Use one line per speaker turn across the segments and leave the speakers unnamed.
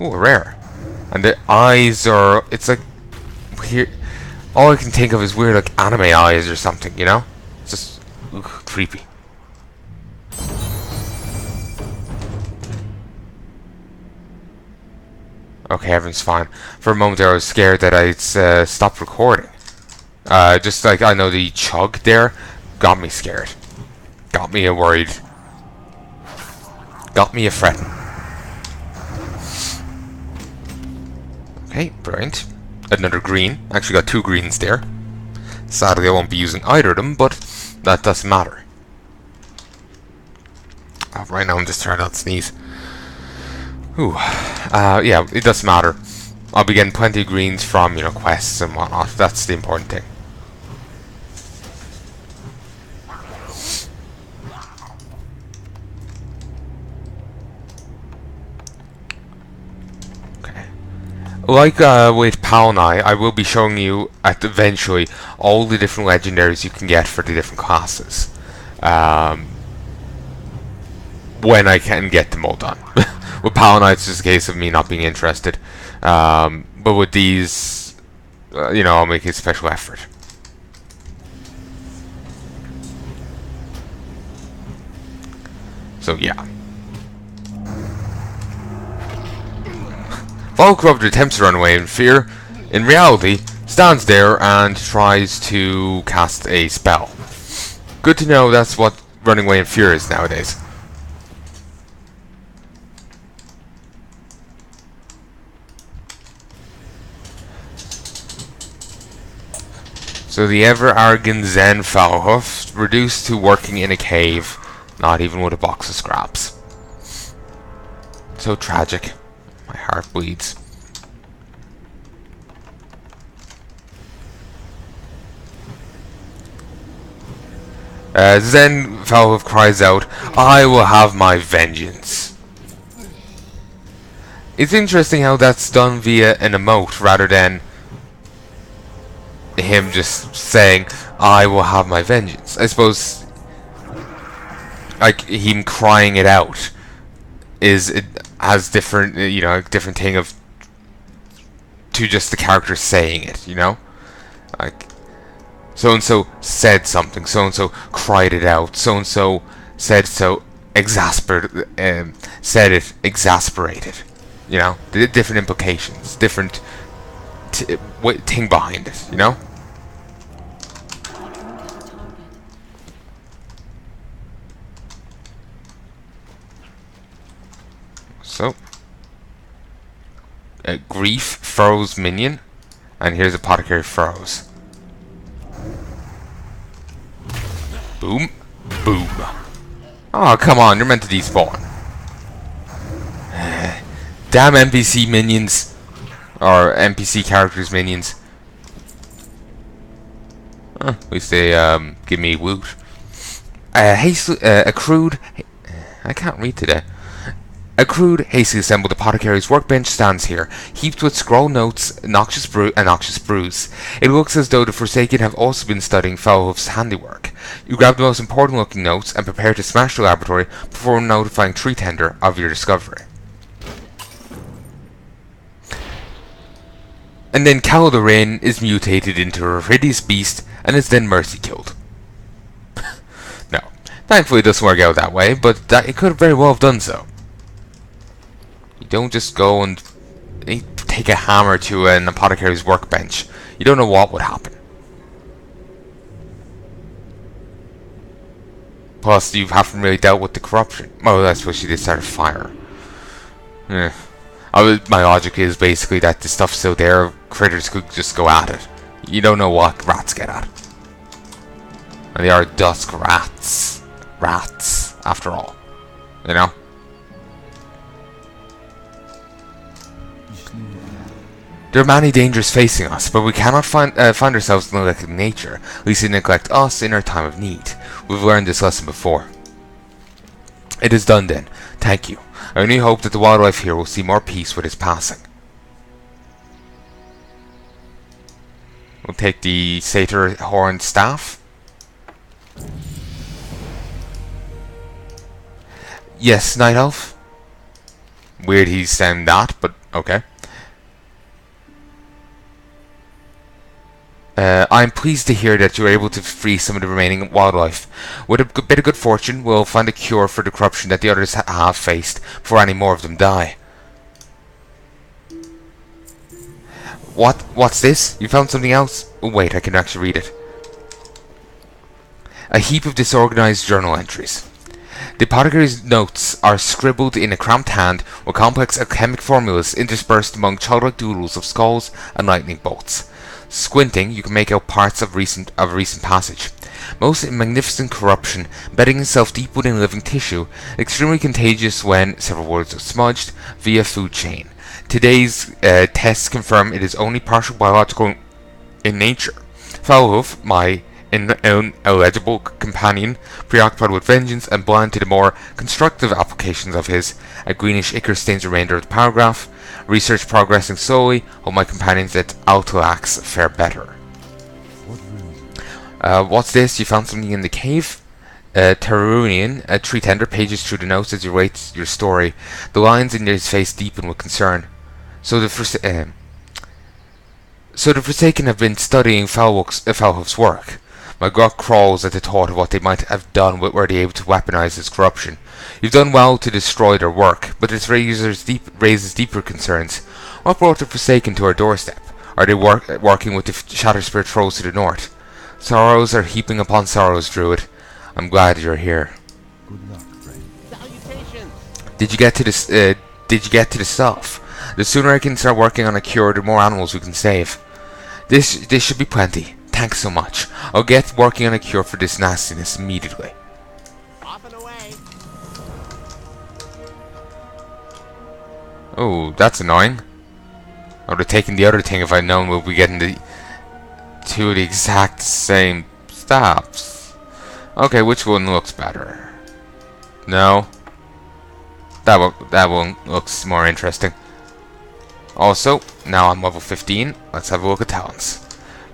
Ooh, rare. And the eyes are... It's like... Here, all I can think of is weird, like, anime eyes or something, you know? It's just... Ooh, creepy. Okay, everything's fine. For a moment there I was scared that I'd stopped recording. Just like, I know the chug there got me scared. Got me worried. Got me a fretting. Okay, brilliant. Another green. Actually got 2 greens there. Sadly I won't be using either of them, but that doesn't matter. Right now I'm just trying not to sneeze. Ooh. Yeah, it doesn't matter. I'll be getting plenty of greens from, you know, quests and whatnot. That's the important thing. Like with Palnai, I will be showing you eventually all the different legendaries you can get for the different classes. When I can get them all done. With Palnai, it's just a case of me not being interested. But with these, you know, I'll make a special effort. So yeah. Warcraft attempts to run away in fear, in reality, stands there and tries to cast a spell. Good to know that's what running away in fear is nowadays. So the ever-arrogant Zen Foulhoof reduced to working in a cave, not even with a box of scraps. So tragic. My heart bleeds. Zen Foulhoof cries out, "I will have my vengeance." It's interesting how that's done via an emote rather than him just saying, "I will have my vengeance." I suppose, like, him crying it out it has different, you know, different thing of to just the character saying it, you know, like so and so said something, so and so cried it out, so and so said so said it exasperated, you know, the different implications, different thing behind it, you know. So, Grief Furrows minion, and here's Apothecary Furrows. Boom, boom. Oh, come on, you're meant to despawn. Damn NPC minions, or NPC characters minions. At least they give me loot. Accrued. I can't read today. A crude, hastily assembled apothecary's workbench stands here, heaped with scroll notes, and noxious brews. It looks as though the Forsaken have also been studying Foulhoof's handiwork. You grab the most important looking notes and prepare to smash the laboratory before notifying Tree Tender of your discovery. And then Caladorin is mutated into a hideous beast and is then mercy killed. No, thankfully it doesn't work out that way, but it could very well have done so. You don't just go and take a hammer to an apothecary's workbench. You don't know what would happen. Plus, you haven't really dealt with the corruption. Oh, that's what she did start a fire. Yeah. My logic is basically that the stuff's still there, critters could just go at it. You don't know what rats get at. And they are dusk rats. Rats, after all. You know? There are many dangers facing us, but we cannot find ourselves neglecting nature, lest it neglect us in our time of need. We've learned this lesson before. It is done then. Thank you. I only hope that the wildlife here will see more peace with its passing. We'll take the satyr horned staff. Yes, Night Elf. Weird he's saying that, but Okay. I'm pleased to hear that you were able to free some of the remaining wildlife. With a bit of good fortune, we'll find a cure for the corruption that the others have faced before any more of them die. What's this? You found something else? Oh, wait, I can actually read it. A heap of disorganized journal entries. The apothecary's notes are scribbled in a cramped hand with complex alchemic formulas interspersed among childlike doodles of skulls and lightning bolts. Squinting, you can make out parts of a recent passage. Most magnificent corruption, bedding itself deep within living tissue, extremely contagious when several words are smudged via food chain. Today's tests confirm it is only partial biological in nature. Foulhoof, my ineligible companion, preoccupied with vengeance and blind to the more constructive applications of his, a greenish ichor stains the remainder of the paragraph. Research progressing slowly, while my companions at Altalax fare better. What's this? You found something in the cave? Terrurian, a tree tender, pages through the notes as he rates your story. The lines in his face deepen with concern. So the Forsaken have been studying Foulhoof's work. My gut crawls at the thought of what they might have done were they able to weaponize this corruption. You've done well to destroy their work, but this raises deeper concerns. What brought the Forsaken to our doorstep? Are they working with the Shatter Spirit trolls to the north? Sorrows are heaping upon sorrows, Druid. I'm glad you're here.
Good luck, friend. Salutations.
Did you get to this? Did you get to the stuff? The sooner I can start working on a cure, the more animals we can save. This should be plenty. Thanks so much. I'll get working on a cure for this nastiness immediately.
Off and away.
Oh, that's annoying. I would have taken the other thing if I'd known we'll be getting the two of the exact same stops. Okay, which one looks better? No. That one looks more interesting. Also, now I'm level 15. Let's have a look at talents.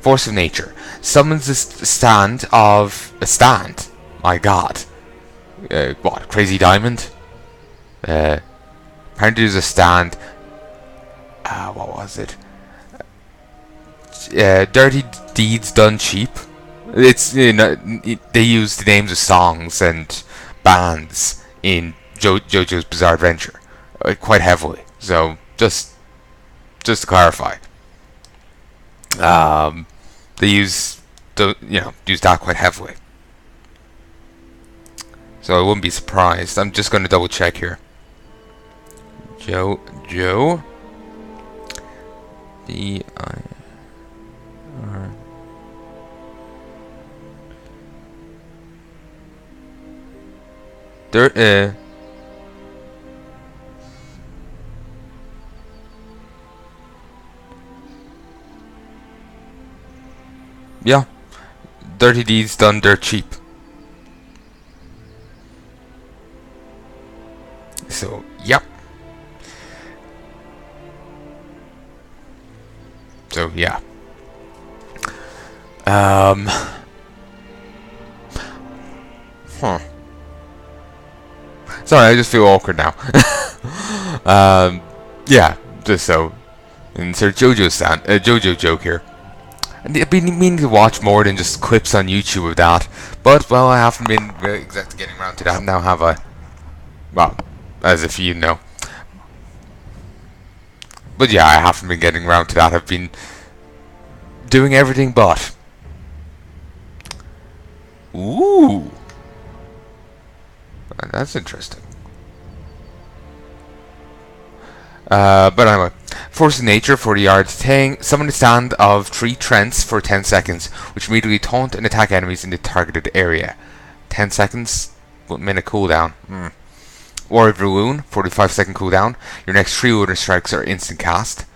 Force of Nature. Summons a stand. My god. What? Crazy Diamond? Apparently there's a stand. What was it? Dirty Deeds Done Cheap. It's, you know, they use the names of songs and bands in JoJo's Bizarre Adventure quite heavily. So just to clarify, they use that quite heavily. So I wouldn't be surprised. I'm just going to double check here. Joe. D-I-R. Yeah. Dirty Deeds Done Dirt Cheap. So, yep. So, yeah. Sorry, I just feel awkward now. Yeah, just so. Insert JoJo joke here. I've been meaning to watch more than just clips on YouTube of that, but, well, I haven't been really exactly getting around to that now, have I? Well, as if you know. But yeah, I haven't been getting around to that. I've been doing everything but. Ooh. That's interesting. But anyway, Force of Nature, 40 yards. Summon a stand of 3 Trents for 10 seconds, which immediately taunt and attack enemies in the targeted area. 10 seconds, 1 minute cooldown. Warrior Loon, 45-second cooldown. Your next 3 lunar strikes are instant cast.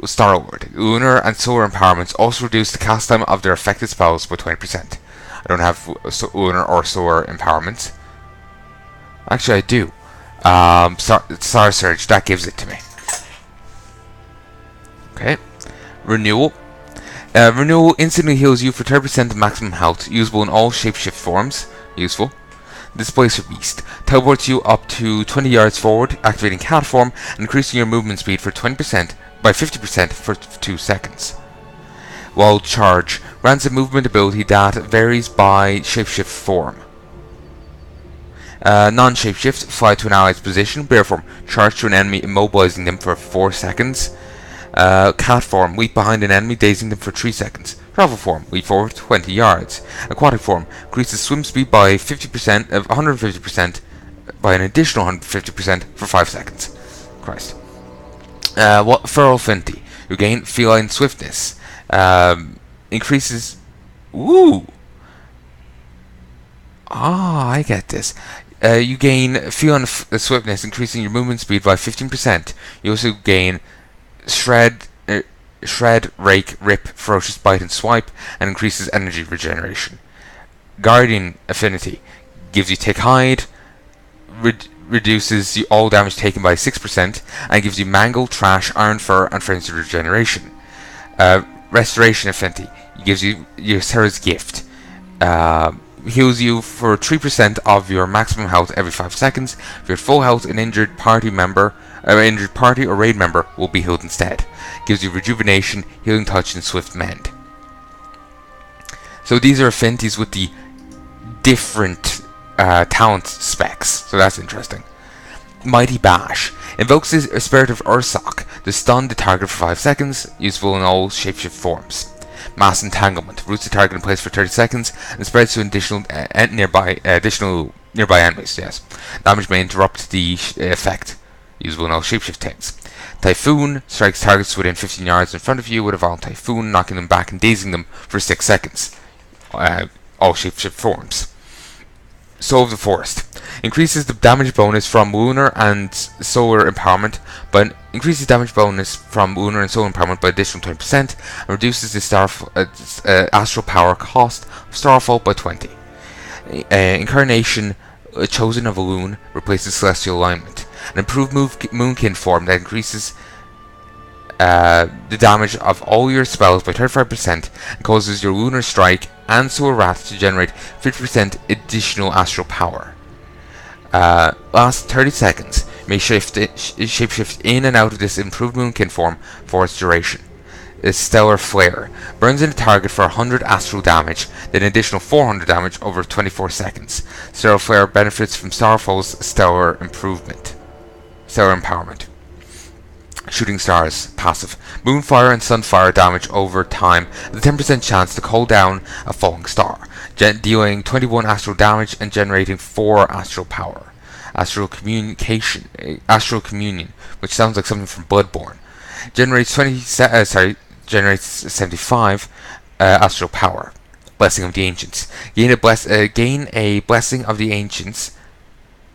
Star Lord. Lunar and solar empowerments also reduce the cast time of their affected spells by 20%. I don't have lunar or solar empowerments. Actually, I do. Star Surge, that gives it to me. Okay. Renewal. Renewal instantly heals you for 30% of maximum health, usable in all shapeshift forms. Useful. Displacer Beast. Teleports you up to 20 yards forward, activating cat form, and increasing your movement speed for 20% by 50% for 2 seconds. Wild Charge. Grants a movement ability that varies by shapeshift form. Non-shapeshift. Fly to an ally's position. Bear form. Charge to an enemy, immobilizing them for 4 seconds. Cat form. Leap behind an enemy, dazing them for 3 seconds. Travel form. Leap forward 20 yards. Aquatic form. Increases swim speed by 50% of 150% by an additional 150% for 5 seconds. Christ. Feral Finty. You gain feline swiftness. Increases. Ooh. Ah, I get this. You gain feline swiftness, increasing your movement speed by 15%. You also gain shred, rake, rip, ferocious bite, and swipe, and increases energy regeneration. Guardian affinity gives you tick hide, reduces all damage taken by 6%, and gives you mangle, trash, iron fur, and frenzy regeneration. Restoration affinity gives you Sarah's gift. Heals you for 3% of your maximum health every 5 seconds. If you're at full health, an injured party or raid member will be healed instead. Gives you rejuvenation, healing touch, and swift mend. So these are affinities with the different talent specs. So that's interesting. Mighty Bash. Invokes the spirit of Ursak to stun the target for 5 seconds, useful in all shapeshift forms. Mass Entanglement. Roots the target in place for 30 seconds and spreads to additional nearby enemies. Yes. Damage may interrupt the effect. Usable in all shapeshift things. Typhoon. Strikes targets within 15 yards in front of you with a violent typhoon, knocking them back and dazing them for 6 seconds. All shapeshift forms. Soul of the Forest. Increases the damage bonus from lunar and solar empowerment, but increases damage bonus from lunar and solar empowerment by additional 20%, and reduces the astral power cost of Starfall by 20. Incarnation, chosen of a loon, replaces celestial alignment. An improved moonkin form that increases the damage of all your spells by 35% and causes your lunar strike and solar wrath to generate 50% additional astral power. Last 30 seconds. May shapeshift in and out of this improved moonkin form for its duration. Stellar Flare. Burns in a target for 100 astral damage, then an additional 400 damage over 24 seconds. Stellar Flare benefits from Starfall's stellar empowerment. Shooting Stars. Passive. Moonfire and Sunfire damage over time with a 10% chance to call down a falling star, dealing 21 astral damage and generating 4 astral power. Astral Communion, which sounds like something from Bloodborne, generates 75 astral power. Blessing of the Ancients. Gain a Blessing of the Ancients,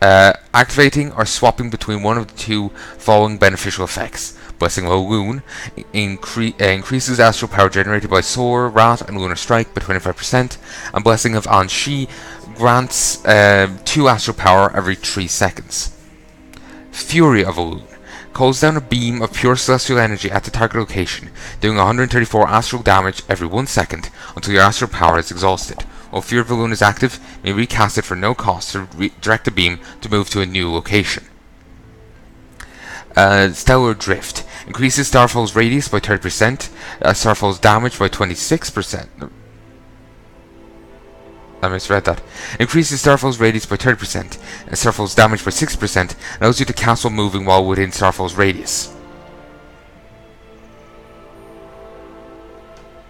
activating or swapping between one of the 2 following beneficial effects. Blessing of a Loon increases astral power generated by Solar, Wrath, and Lunar Strike by 25%, and Blessing of An-Shi grants 2 astral power every 3 seconds. Fury of a Loon calls down a beam of pure celestial energy at the target location, doing 134 astral damage every 1 second until your astral power is exhausted. While Fury of a Loon is active, you may recast it for no cost to direct the beam to move to a new location. Stellar Drift increases Starfall's radius by 30%, Starfall's damage by 26%. I misread that. Increases Starfall's radius by 30%, and Starfall's damage by 6%, and allows you to cast while moving while within Starfall's radius.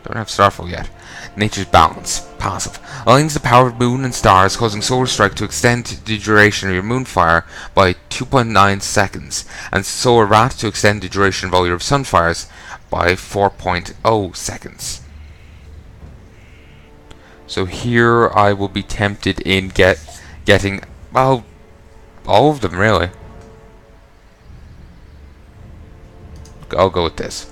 Don't have Starfall yet. Nature's Balance. Passive. Aligns the power of moon and stars, causing Solar Strike to extend the duration of your Moonfire by 2.9 seconds, and Solar Wrath to extend the duration of all your Sunfires by 4.0 seconds. So here I will be tempted in getting, well, all of them really. I'll go with this.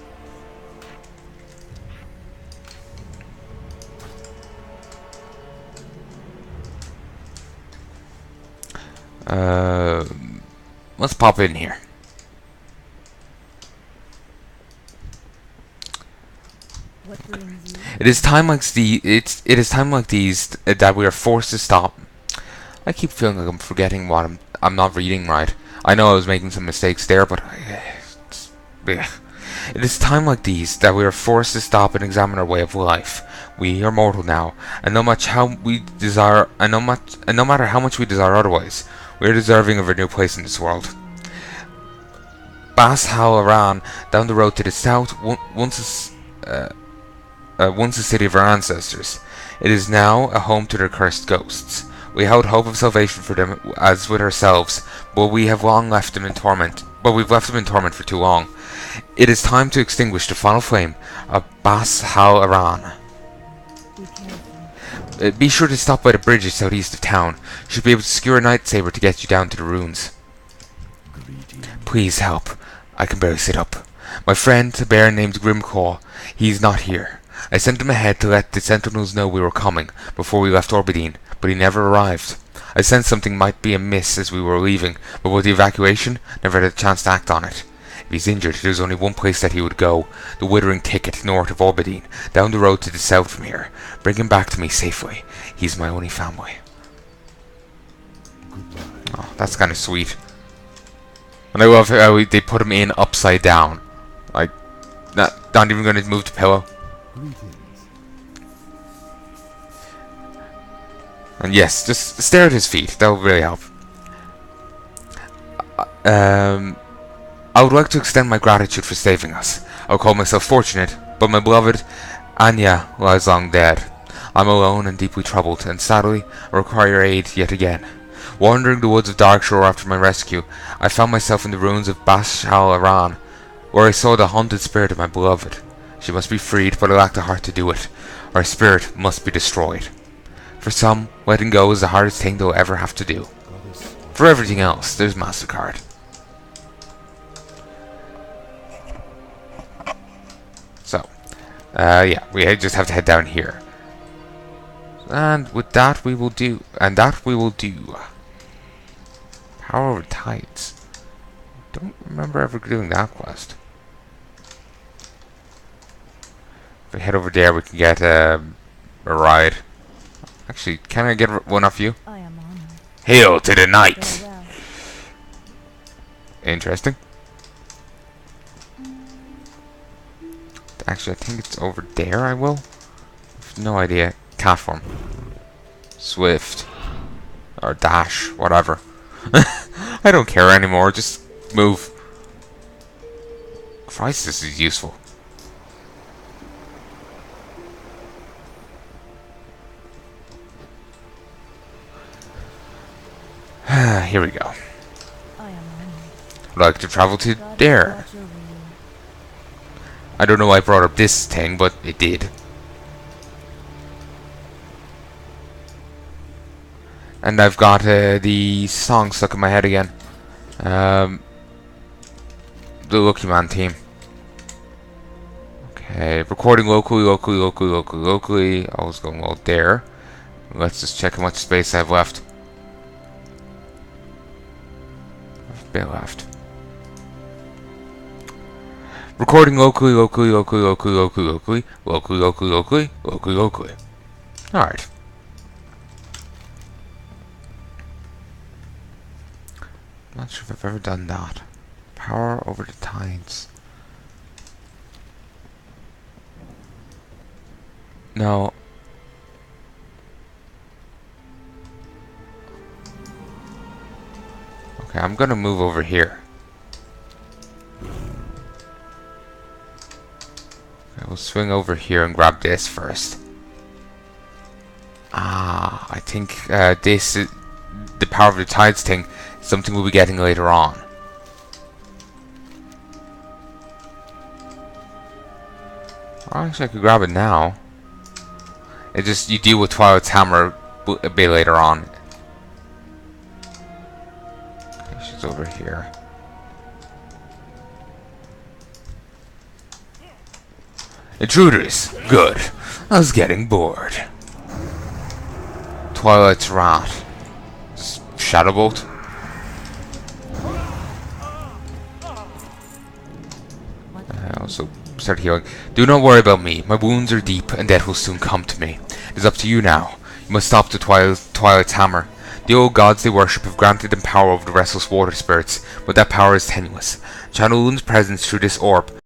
Let's pop in here. It is time like these that we are forced to stop I keep feeling like I'm forgetting what I'm not reading right. I know I was making some mistakes there, but it is time like these that we are forced to stop and examine our way of life. We are mortal now, and no matter how we desire, and no matter how much we desire otherwise, we are deserving of a new place in this world. Bas Hal-Aran, down the road to the south, once a city of our ancestors. It is now a home to their cursed ghosts. We held hope of salvation for them as with ourselves, but we have long left them in torment. But we've left them in torment for too long. It is time to extinguish the final flame of Bas Hal-Aran. Be sure to stop by the bridges southeast of town. You should be able to secure a lightsaber to get you down to the ruins. Please help. I can barely sit up. My friend, a bear named Grimclaw, he's not here. I sent him ahead to let the Sentinels know we were coming before we left Orbadine, but he never arrived. I sensed something might be amiss as we were leaving, but with the evacuation, never had a chance to act on it. If he's injured, there's only one place that he would go, the Withering Thicket north of Orbadine, down the road to the south from here. Bring him back to me safely. He's my only family. Oh, that's kind of sweet. And I love how they put him in upside down. Like, not even going to move the pillow. And yes, just stare at his feet. That will really help. I would like to extend my gratitude for saving us. I would call myself fortunate, but my beloved Anya lies long dead. I'm alone and deeply troubled, and sadly, I require your aid yet again. Wandering the woods of Darkshore after my rescue, I found myself in the ruins of Bas Hal-Aran, where I saw the haunted spirit of my beloved. She must be freed, but I lack the heart to do it. Our spirit must be destroyed. For some, letting go is the hardest thing they'll ever have to do. For everything else, there's MasterCard. So, yeah, we just have to head down here. And with that we will do, Power over Tides. Don't remember ever doing that quest. If we head over there, we can get a ride. Actually, can I get one off you?
I am honored.
Hail to the knight!
Farewell.
Interesting. Actually, I think it's over there, I will. No idea. Cat form. Swift. Or dash. Whatever. I don't care anymore. Just move. Christ, this is useful. Here we go.
I am honored.
I'd like to travel to
God
there.
watch over you.
I don't know why I brought up this thing, but it did. And I've got the song stuck in my head again. The Lucky Man theme. Okay, recording locally. I was going well there. Let's just check how much space I have left. I have a bit left. Recording locally. Alright. Not sure if I've ever done that. Power over the tides. No. Okay, I'm gonna move over here. Okay, we'll swing over here and grab this first. Ah, I think this is the power of the tides thing. Something we'll be getting later on. Actually, I could grab it now. It just, you deal with Twilight's hammer a bit later on. Okay, she's over here. Intruders! Good. I was getting bored. Twilight's Wrath. Shadowbolt. I also start healing. Do not worry about me. My wounds are deep, and death will soon come to me. It is up to you now. You must stop the Twilight's hammer. The old gods they worship have granted them power over the restless water spirits, but that power is tenuous. Channel Loon's presence through this orb